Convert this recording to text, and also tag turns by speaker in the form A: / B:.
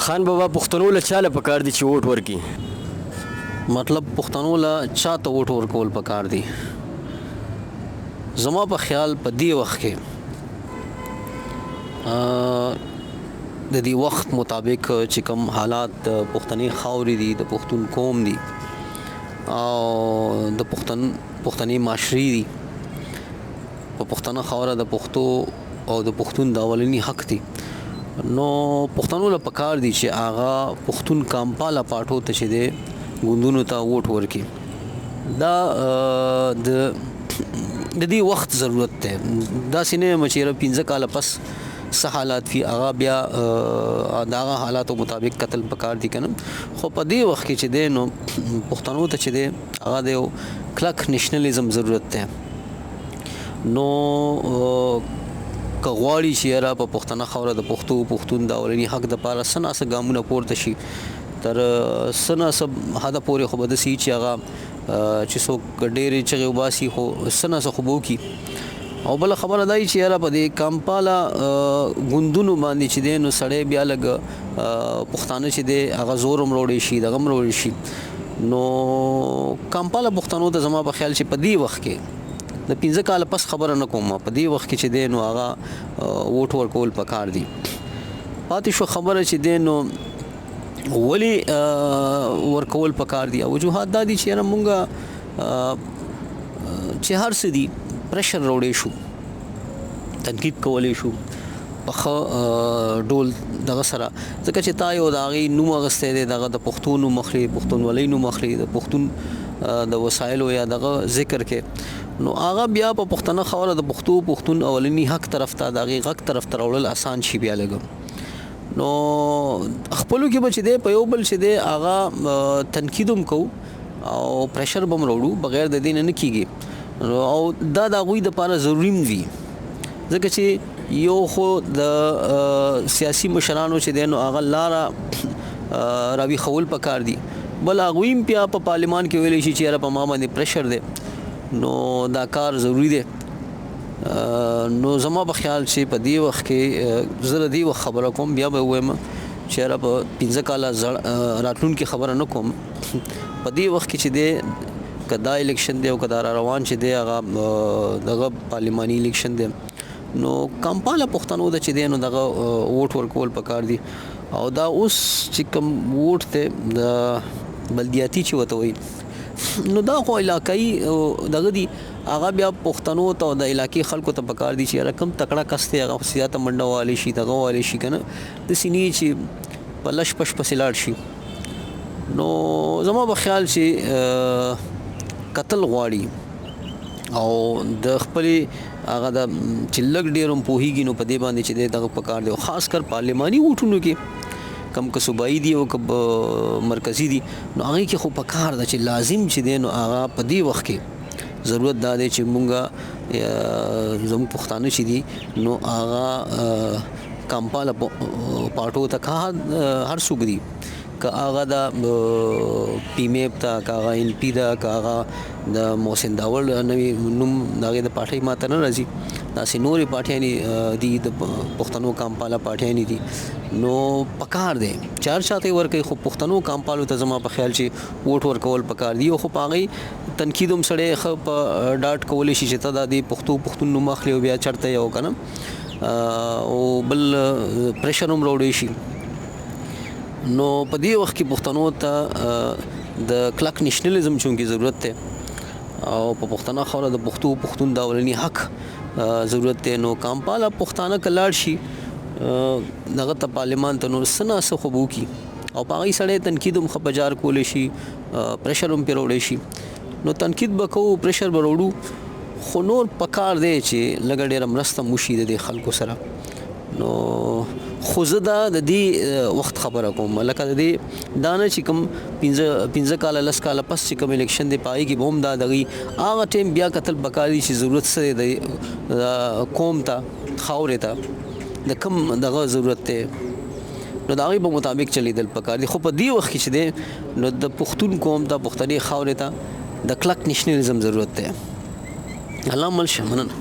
A: خان بابا پښتنو له چاله پکار دي چې ووټ ورکړي؟
B: مطلب پښتنو له چا ته ووټ ورکول پکار دي؟ زما په خیال په دې وخت کې د دې وخت مطابق چې کوم حالات د پښتني خاورې دي، د پښتون قوم دي او د پښتني معاشري دي، په پښتنه خاوره د پښتو او د پښتون د اولنی حق دي، نو پښتنو له پکار دي چې هغه پښتون کامپاله پاټو ته چې دی ګوندونو ته ووټ ورکړي. دا د دې وخت ضرورت دی. داسې نه یم چې 15 کاله پس څه حالات وي هغه بیا د هغه حالاتو مطابق قتل پکار دي که نه، خو په دې وخت کې چې دی نو پښتنو ته چې دی هغه د یو کلک نیشنلزم ضرورت دی. نو که غواړي چې یاره په پښتنه خاوره د پښتون د اولني حق دپاره څه ناڅه ګامونه پورته شي، تر څه ناڅه حده پورې خو به داسې چې هغه چې څوک ډېرې چغې وباسي خو څه ناڅه خو به وکړي. او بله خبره دا چې یاره په دې کامپاله ګوندونو باندې چې دی نو سړی بیا لږ پښتانه چې دی هغه زور هم راوړی شي، دغه هم راوړی شي. نو کامپاله پښتنو ته زما په خیال چې په دې وخت کې د 15 کاله پس خبره نه کوم، په دې وخت کې چې دی نو هغه ووټ ورکول پکار دي. پاتې شو خبره چې دی نو ولې ورکول پکار دي، او وجوهات دا دي چې یاره مونږ چې هر څه دي پریشر راوړی شو، تنقید کولی شو په ښه ډول دغه سره، ځکه چې تا یو د هغې نوم اخیستی دی، دغه د پښتو نوم اخلي، پښتونولۍ نوم اخلي، د پښتون د وسایلو یا دغه ذکر کې، نو هغه بیا په پښتنه خاوره د پښتون اولنی حق طرف ته د هغې غږ طرف ته راوړل اسان شي بیا لږ. نو خپلو کې به چې دی په یو بل چې دی هغه تنقید هم کوو او پریشر به هم راوړو، بغیر د دې نه کېږي. او دا د هغوی دپاره ضروري هم وي، ځکه چې یو خو د سیاسي مشرانو چې دی نو هغه لاره راویښول پکار دي، بل هغوی هم بیا په پارلمان کې ویلی شي چې یاره په ما باندې پریشر دی، نو دا کار ضروری دی. نو زما په خیال چې په دې وخت کې زه د دې وخت خبره کوم، بیا به ووایم چې یاره په 15 کاله راتلونکي خبره نه کوم، په دې وخت کې چې دی که دا الیکشن دی او که دا روان چې دی هغه دغه پارلماني الیکشن دی، نو کامپاله پښتنو ته چې دی نو دغه ووټ ورکول پکار دي. او دا اوس چې کوم ووټ دی د بلدیاتي چې ورته وایي، نو دا خو علاقایي دغه دي، هغه بیا پښتنو ته او د علاقې خلکو ته پکار دي چې یاره کم تکړه کس دی هغه سیاته منډه والی شي، دغه والی شي که نه، داسې نه چې په لش پش پسې لاړ شي. نو زما په خیال چې قتل غواړي او د خپلې هغه د چې لږ ډېر هم پوهېږي نو په دې باندې چې دی دغه پکار دی، او خاص کر پارلماني ووټونو کې کم که صوبایي دي او که مرکزي دي، نو هغې کې خو پکار ده چې لازم چې دی نو هغه په دې وخت کې ضرورت دا دی چې مونږه زموږ پښتانه چې دي نو هغه کامپاله پاټو ته هر څوک دي، که هغه د پیمیپ ته، که هغه ان پی ده، که هغه د محسن داول نوی نوم د هغې د پارټۍ ما ته نه راځي، داسې نورې پارټیانې دي، د پښتنو کامپاله پارټیانې دي، نو پکار دی چې هر چاته یې ورکوي، خو پښتنو کامپالو ته زما په خیال چې ووټ ورکول پکار دي. خو په هغې تنقید هم سړی ښه په ډاډ کولی شي چې ته دا د پښتون نوم اخلي او بیا چرته یې او که نه، او بل پریشر هم راوړی شي. نو په دې وخت کې پښتنو ته د کلک نیشنلزم چونکې ضرورت دی او په پښتنه خاوره د پښتون د اولني حق ضرورت دی، نو کامپاله پښتانه که لاړ شي دغه ته پارلمان ته نور څه ناڅه خو به وکړي، او په هغې سړی تنقید هم ښه په جار کولی شي، پریشر هم پرې راوړی شي. نو تنقید به کوو، پریشر به راوړو، خو نور پکار دی چې لږه ډېره مرسته هم وشي د دې خلکو سره. نو خو زه دا د دې وخت خبره کوم، لکه د دې دا نه چې کوم 15 کاله 10 کاله پس چې کوم الیکشن دی په هغې کې به هم دا دغې هغه ټایم بیا کتل پکار دي چې ضرورت څه دی د قوم ته، خاورې ته د کم دغه ضرورت دی، نو د هغې په مطابق چلیدل پکار دي. خو په دې وخت کې چې دی نو د پښتون قوم ته، پښتني خاورې ته د کلک نیشنلزم ضرورت دی. الله مل شه، مننه.